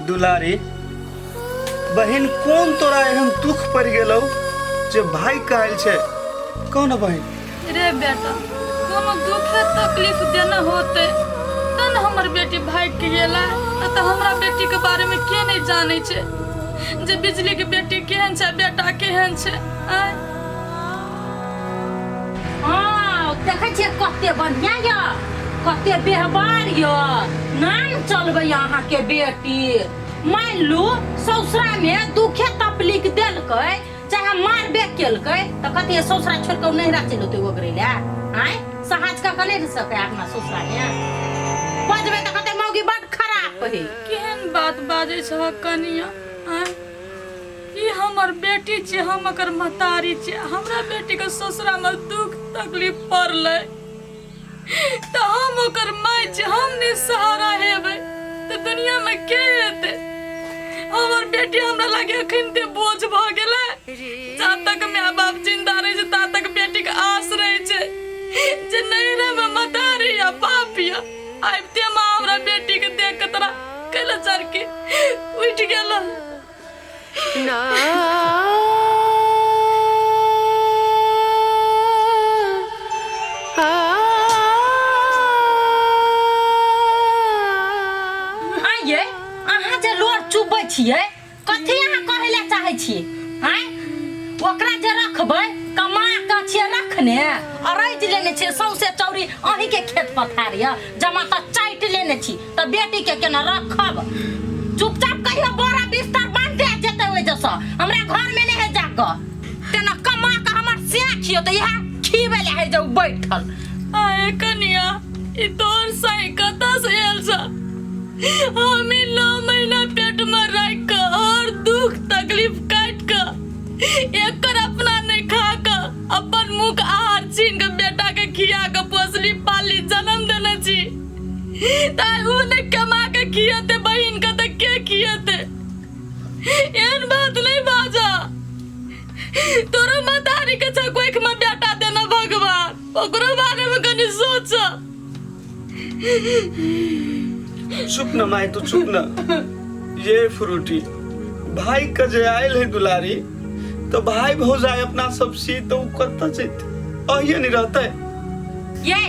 दुलारी बहन कौन तोरा एहन दुख पड़ गेलो जे भाई कहल छे कौन बहन रे बेटा कोनो दुख तकलीफ देना होते तन हमर बेटी भाई के गेला त हमरा बेटी के बारे में के नहीं जाने छे जे बिजली के बेटी केहन छे बेटा केहन छे हां देखे छे कते बढ़िया या कते बेहबार या नाम चलबे यहाँ के बेटी मान लू ससुरा में दुखे तकलीफ देलकै चाहे मार बेक केलकै त कते ससुरा छोड़ के नहीं रह चलते ओकरे ले आय सहज का कने रह सके अपना ससुरा में बजबे त कते मौगी बड खराब कही केहन बात बाजे छ कनिया ई हमर बेटी छे हम एकर महतारी छे हमरा बेटी के ससुरा में दुख तकलीफ पड़ले तो हम ओकर माय छे हम नि सहारा हेबै त दुनिया में के हेते हमर बेटी हमरा लागे अखन ते बोझ भ गेले जब तक माय बाप जिंदा रहे छै ता तक बेटी के आस रहे छै जे नहीं रे महतारी या बाप या आइते मां हमरा बेटी के देख के तोरा कैला चर के उठ गेला ना छिए कथि यहाँ कहले चाहे छी हैं ओकरा जे रखबै कमा के छिए रखने अरैज लेने छी सौसे चौरी अही के खेत पथार या जमा त चाइट लेने छी त बेटी के केना रखब चुपचाप कहियो बोरा बिस्तर बांध दे जेते ओइ जस हमरा घर में नहीं है जाक तेना कमा के हमर से खियो त यहाँ खीबे ले है जो बैठल आए कनिया ई तोर सही कता से एलसा हम 9 महीना पेट में रख के और दुख तकलीफ काट के एकर अपना नहीं खा के अपन मुख आहार छीन के बेटा के खिया के पोसली पाली जन्म देने छी ताई उ ने कमा के खियाते बहिन के त के खियाते एन बात नहीं बाजा तोरा मतारी के छ कोई में बेटा देना भगवान ओकरो बारे में कनी सोच चुप न माई तो चुप न ये फ्रूटी भाई का जे आयल है दुलारी तो भाई भौजाई अपना सब सी तो कत्ता चित अहिए नहीं रहता है ये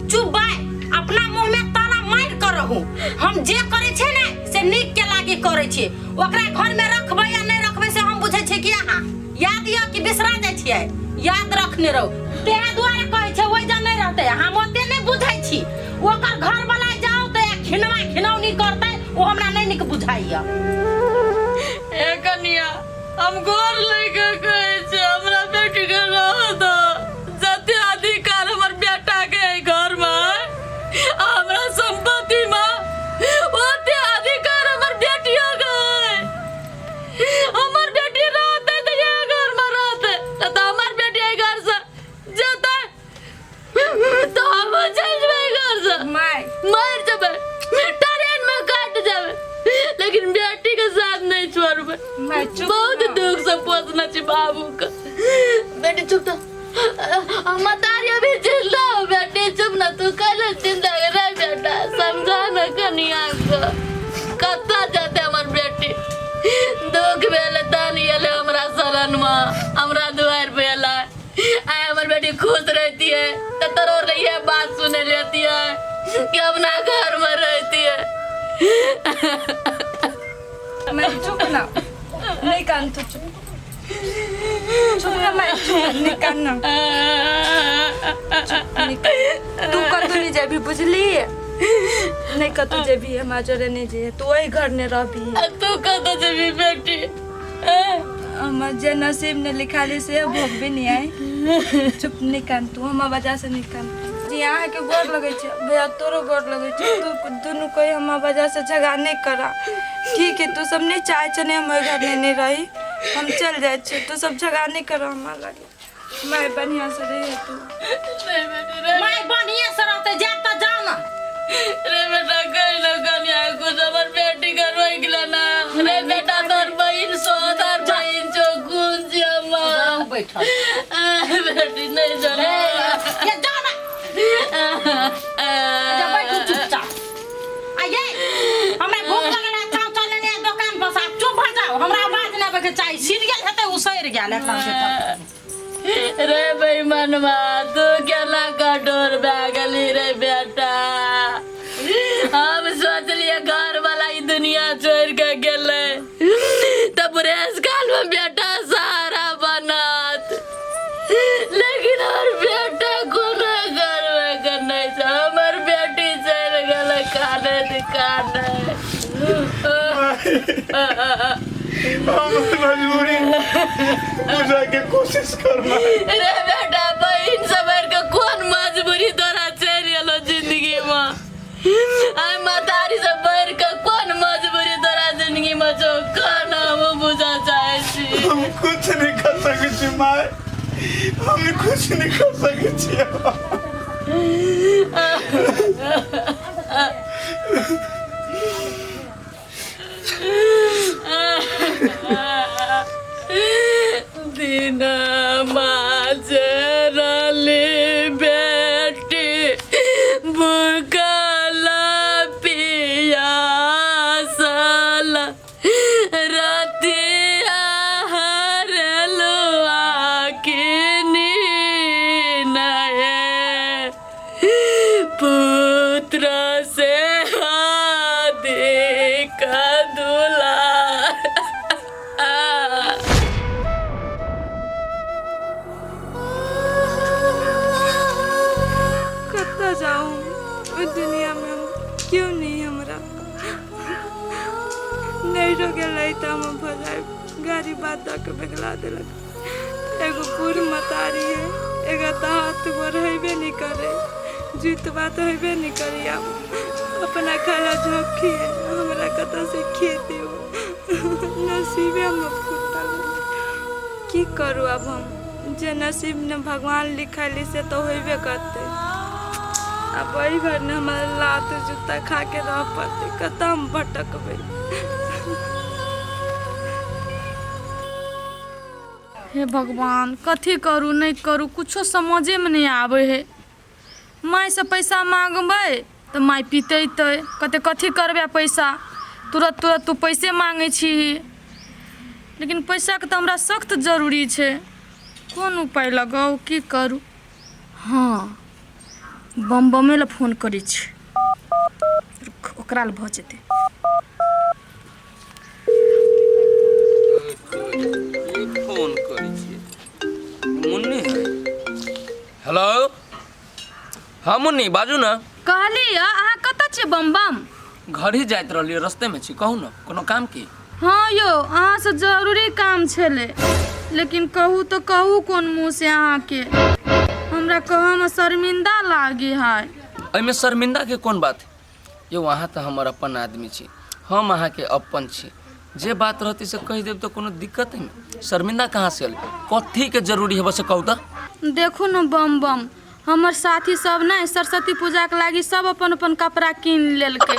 चुप भाई अपना मुंह में ताला मार कर रहू हम जे करे छे ने से नीक के लागे करे छे ओकरा घर में रखबे या नहीं रखबे से हम बुझे छे कि हां याद या कि बिसरा जाय छियै याद रखने रहो तेहे द्वारा कहे छे ओइ जा नहीं रहते हम ओते नहीं बुझाई छी ओकर घर वाला जाओ तो खिनवा खिनौनी करते वो हमरा नहीं निक बुझाइया ए कनिया हम गोर लेके कहे छे हमरा बेटी के रह दो जते अधिकार हमर बेटा के घर में हमरा संपत्ति में ओते अधिकार हमर बेटिया के हमर बेटी रहते त ये घर में रहते त हमर बेटी घर से जते तो हम चल जबै घर से मर जबै ट्रेन में काट जावे लेकिन बेटी के साथ नहीं छोड़बे बहुत दुख से पोसना छी बाबू का बेटी चुप तो मतारी अभी जिंदा हो बेटी चुप ना तू कल जिंदा रे बेटा समझा ना कनिया को कत्ता जाते हमर बेटी दुख भेले दानी एले हमरा शरण में हमरा दुआर पे एला आय हमर बेटी खुश रहती है तो तोरो ये बात सुने लेती है कि अपना घर में रहती है मैं चुप ना नहीं कान तो चुप ना मैं चुप नहीं कान ना तू कतु नहीं जेबी बुझली नहीं कतु जेबी हमारे जोरे नहीं जे तू वही घर ने रहबी तू कतु जेबी बेटी हम जे नसीब ने लिखाली से भोग भी नहीं आए चुप नहीं कान तू हम वजह से नहीं कान जी यहाँ के गोर लगे छे भैया तोरो गोर लगे छे तू दोनों कोई हम वजह से झगड़ा नहीं करा ठीक है तू सब नहीं चाहे छे हम घर में नहीं रही हम चल जाए छे तू सब झगड़ा नहीं करो हमारा लगे मैं बढ़िया से रही तू मैं बढ़िया से रहते जाता जाना रे बेटा कहीं ना कहीं कुछ हमार बेटी का रोई गिला ना रे बेटा तोर बहन सोदर बहन जो गुंज अम्मा बैठा बेटी नहीं जाना ये जाना जब बैठो चुपचाप आइए हमें भूख लगला काम चले ने दुकान पर आप चुप हो जाओ हमरा आवाज ना बके चाहिए सीरियल हेते उसैर गेल एकदम से रे बेईमानवा तू क्या ना कठोर बैगली रे बेटा हम सोच लिए घर वाला ही दुनिया छोड़ के गेले तब रेस काल में बेटा सहारा बनात लेकिन हर बेटा को ना घर में करने से हमार बेटी चल गए खाने दिखाने मजबूरी बुझा के कोशिश करना रे बेटा बहन सबर का कौन मजबूरी तोरा चल गेलो जिंदगी में आई मातारी से बैर का कौन मजबूरी तोरा जिंदगी में जो खाना वो बुझा चाहे छी हम कुछ नहीं कर सके छी माय हम कुछ नहीं कर सके छी दीना माजरली बेटी बुकला पियासला रतिया हरलुआ किनी नए पुत्र से अधिक दुलार कत्ता जाऊं उस दुनिया में हम क्यों नहीं हमरा नहीं रोके लैता हम भजाए गाड़ी बात के बेगला देलक एगो पूरी मतारी है एगो तो हाथ गोर हेबे नहीं करे जीत बात हेबे नहीं करी अब अपना खाला झोंकी है हमरा कतौ से खेती हो नसीबे हम फूटल की करू अब हम जे नसीब में भगवान लिखली से तो होबे करते अब वही घर में हमारा लात जूता खा के रह पड़ते कतम भटकबे हे भगवान कथी करू नहीं करू कुछो समझे में नहीं आवे है माई से पैसा मांगबे तो माई पीतेते कहते कथी करबे पैसा तुरंत तुरंत तू पैसे मांगे छी लेकिन पैसा के तो हमरा सख्त जरूरी है कौन उपाय लगाओ की करू हाँ बम ला फोन करी छी ओकरा ल भ जेते फोन करी छियै मुन्नी हेलो हाँ मुन्नी बाजू ना कहली अहाँ कतऽ छी बम बम घर ही जाइत रहलियै रस्ते में छी कहू ना कोनो काम की हाँ यो अहाँ से जरूरी काम छले लेकिन कहू तो कहू कौन मुँह से अहाँ के हमरा कह में शर्मिंदा लागे है एहिमे शर्मिंदा के कोन बात यो वहाँ तो हमर अपन आदमी छी हम अहाँ के अपन छी जे बात रहती से कह देब तो कोनो दिक्कत है शर्मिंदा कहाँ से कथी के जरूरी है बस कहू तो देखू न बम बम हमर साथी सब ना सरस्वती पूजा के लागी सब अपन अपन कपड़ा कीन लेलकै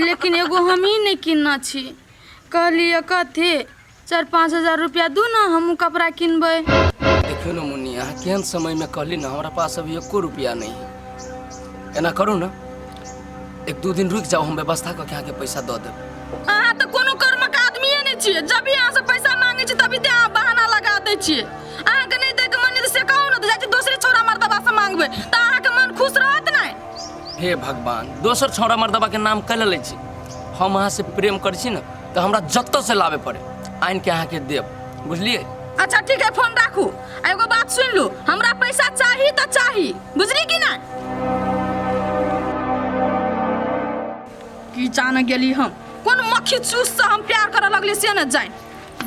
लेकिन एगो हम ही नहीं किनना छी कहलिए कथी 4-5 हजार रुपया दू ना हम कपड़ा किनबै देखियो ना मुन्नी अहाँ केहन समय में कहली ना हमारा पास अभी 1 रुपया नहीं है एना करू ना 1-2 दिन रुक जाओ हम व्यवस्था करके अहाँ के पैसा दऽ देब अहाँ तो कोनो कर्म के आदमी नहीं छियै जब भी अहाँ से पैसा मांगे छी तभी अहाँ बहाना लगा दै छियै अहाँ के नहीं दे के मन से कहू ना तो जाके दूसरे छोरा मर्दबा से मांगबै त अहाँ के मन खुश रहत नहीं हे भगवान दोसर छौड़ा मर्दबा के नाम कह ले छी हम अहाँ से प्रेम करै छी ना तो हमरा जत्तो से लावे पड़े आइन के अहाँ के देब बुझलिए अच्छा ठीक है फोन राखू एगो बात सुन लू हमरा पैसा चाहिए तो चाहिए बुझली कि ना की जान गेली हम कौन मक्खी चूस से हम प्यार करे लगली से न जाए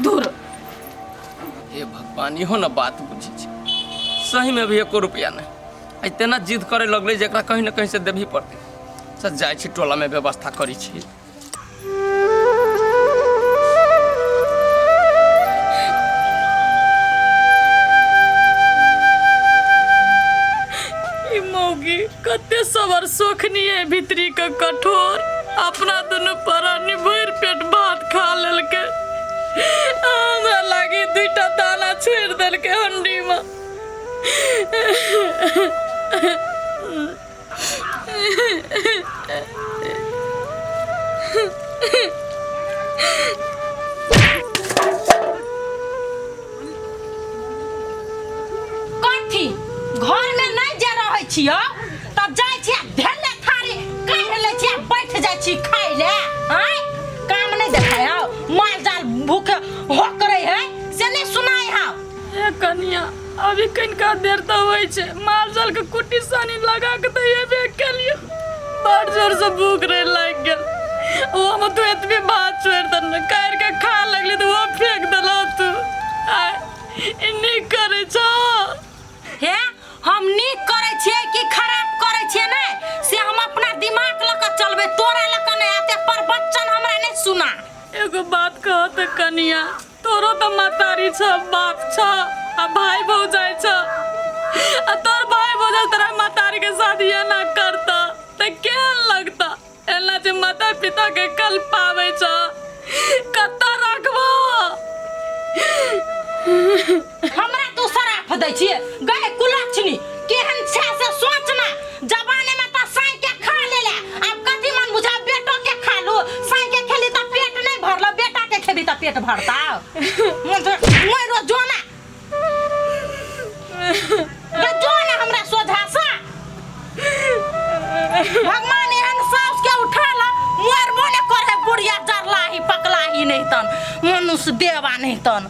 दूर हे भगवान इहो ना बात बुझी छी सही में भी 1 रुपया नहीं। इतना जिद करे लगले जरा कहीं ना कहीं से देवी पड़ते। सर जाए छी टोला में व्यवस्था करी छी। मौगी कते सबर सोखनी है भीतरी का कठोर अपना दोनों परानी भर पेट भात खा लेलके हमरा लागी 2टा दाना छोड़ देलके हंडी में। कथी घर में नहीं जा रहे छियो तब जाय छी धेले थारी काढ़ ले छी बैठ जाय छी खाइ ले। हैं काम नहीं देखायो माल जाल भूखे हो करे है से नहीं सुनाई हां। ए कनिया अभी कनका देर तो होई छे माल जाल के कुटी सानी लगा के तो ये के लिए बड़ जोर से भूख रे लाग गेल। वो हम तो एतबे भात छोड़ दन काट के खा लगली तो वो फेंक देलो तू। आय इन्नी करे छो हे हम नीक करे छिए कि खराब करे छिए ने से हम अपना दिमाग लगा चलबे तोरा लगा नहीं आते पर बच्चन हमरा नहीं सुना। एगो बात कह त कनिया तोरो तो मातारी छ बाप छ आ भाई भौजाई छ आ तोर भाई भौजाई तेरा मातारी के शादी ना करता त केहन लगता। एला जे माता पिता के कल पावे छ कत्ता रखबो। हमरा तू सराफ दै छिए गए कुलछनी केहन छे से सोचना जवानी में त साई के खा लेले अब कथि मन बुझा बेटो के खा लो साई के खेली त पेट नहीं भरला बेटा के खेबी त पेट भरता। मोय रो जोना गे जोना हमरा सोझा सा भगवान एहन सास के उठाला मोर बने करे बुढ़िया जरला ही पकला ही नहीं तन मनुष्य देवा नहीं तन।